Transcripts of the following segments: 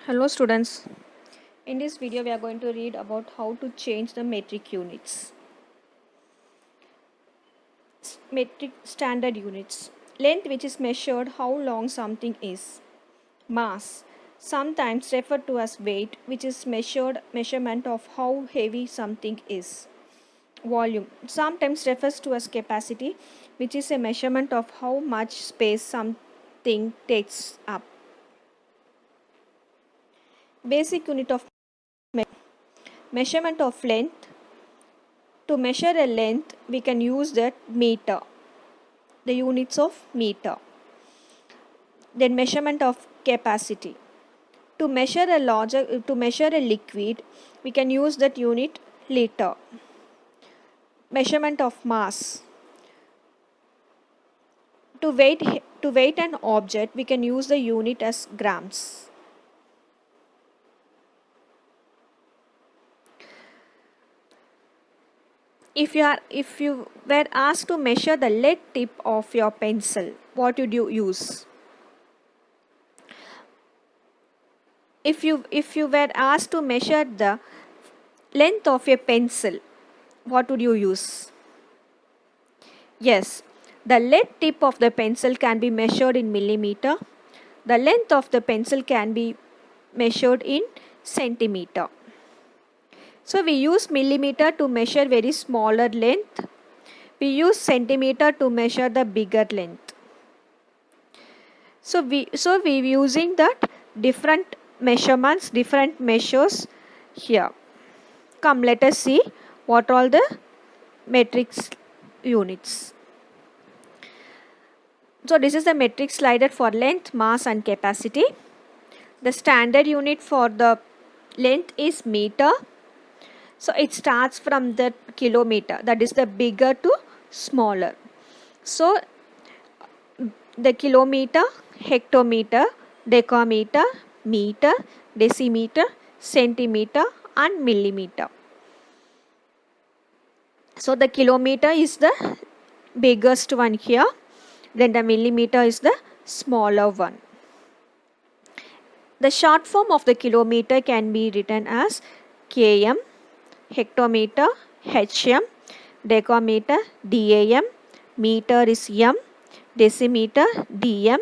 Hello students, in this video we are going to read about how to change the metric units. Metric standard units. Length, which is measured how long something is. Mass, sometimes referred to as weight, which is measurement of how heavy something is. Volume, sometimes refers to as capacity, which is a measurement of how much space something takes up. Basic unit of measurement of length. To measure a length, we can use the meter, the units of meter. Then measurement of capacity. To measure a liquid, we can use that unit liter. Measurement of mass. To weight an object, we can use the unit as grams. If you were asked to measure the lead tip of your pencil, what would you use? If you were asked to measure the length of a pencil, what would you use? Yes, the lead tip of the pencil can be measured in millimeter. The length of the pencil can be measured in centimeter. So we use millimeter to measure very smaller length. We use centimeter to measure the bigger length. So we using that different measurements, different measures here. Come, let us see what all the metric units. So this is the metric slider for length, mass and capacity. The standard unit for the length is meter. So it starts from the kilometer, that is the bigger to smaller. So the kilometer, hectometer, decameter, meter, decimeter, centimeter and millimeter. So the kilometer is the biggest one here, then the millimeter is the smaller one. The short form of the kilometer can be written as km, hectometer, hm, decameter, dam, meter is m, decimeter, dm,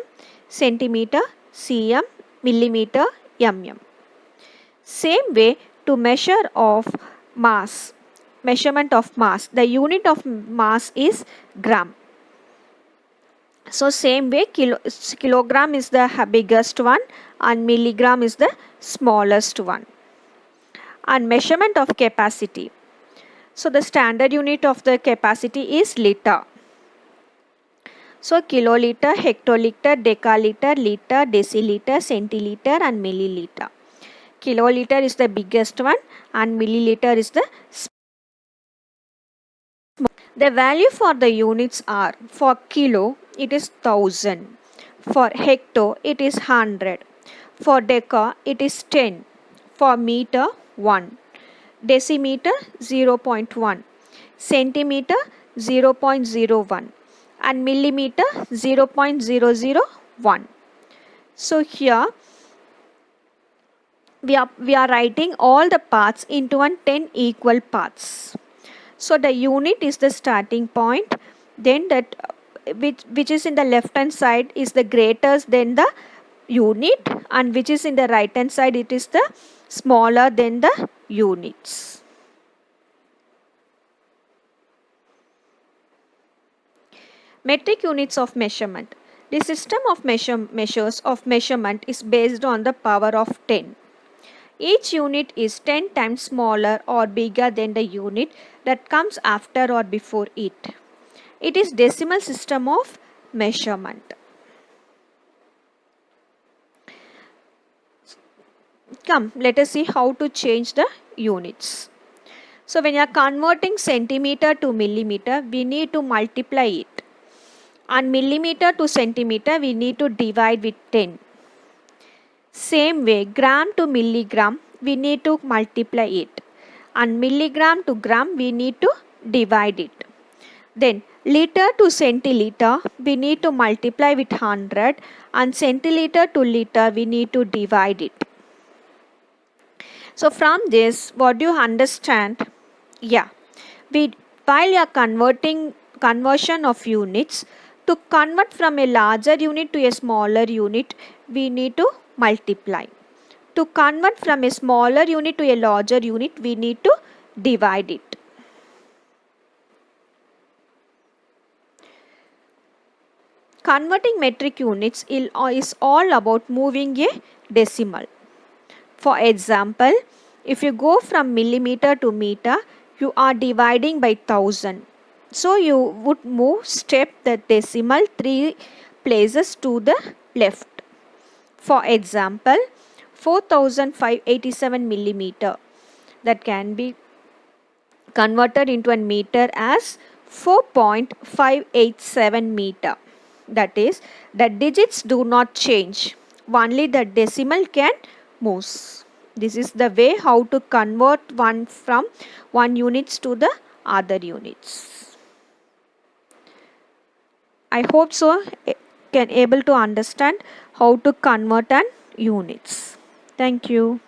centimeter, cm, millimeter, mm. Same way to measure of mass, measurement of mass, the unit of mass is gram. So same way kilogram is the biggest one and milligram is the smallest one. And measurement of capacity. So the standard unit of the capacity is liter. So kiloliter, hectoliter, decaliter, liter, deciliter, centiliter and milliliter. Kiloliter is the biggest one and milliliter is the small. The value for the units are: for kilo it is 1000, for hecto it is 100, for deca it is 10, for meter 1, decimeter 0.1, centimeter 0.01 and millimeter 0.001. So here we are writing all the parts into 10 equal parts. So the unit is the starting point, then that which is in the left hand side is the greater than the unit, and which is in the right hand side it is the smaller than the units. Metric units of measurement. The system of measures of measurement is based on the power of 10. Each unit is 10 times smaller or bigger than the unit that comes after or before it. It is decimal system of measurement. Come, let us see how to change the units. So when you are converting centimeter to millimeter, we need to multiply it. And millimeter to centimeter, we need to divide with 10. Same way, gram to milligram, we need to multiply it. And milligram to gram, we need to divide it. Then liter to centiliter, we need to multiply with 100. And centiliter to liter, we need to divide it. So from this, what do you understand? Yeah, we while you are conversion of units, to convert from a larger unit to a smaller unit, we need to multiply. To convert from a smaller unit to a larger unit, we need to divide it. Converting metric units is all about moving a decimal. For example, if you go from millimeter to meter, you are dividing by 1000. So you would move step the decimal 3 places to the left. For example, 4587 millimeter, that can be converted into a meter as 4.587 meter. That is, the digits do not change, only the decimal can move. This is the way how to convert one from one units to the other units. I hope so can able to understand how to convert an units. Thank you.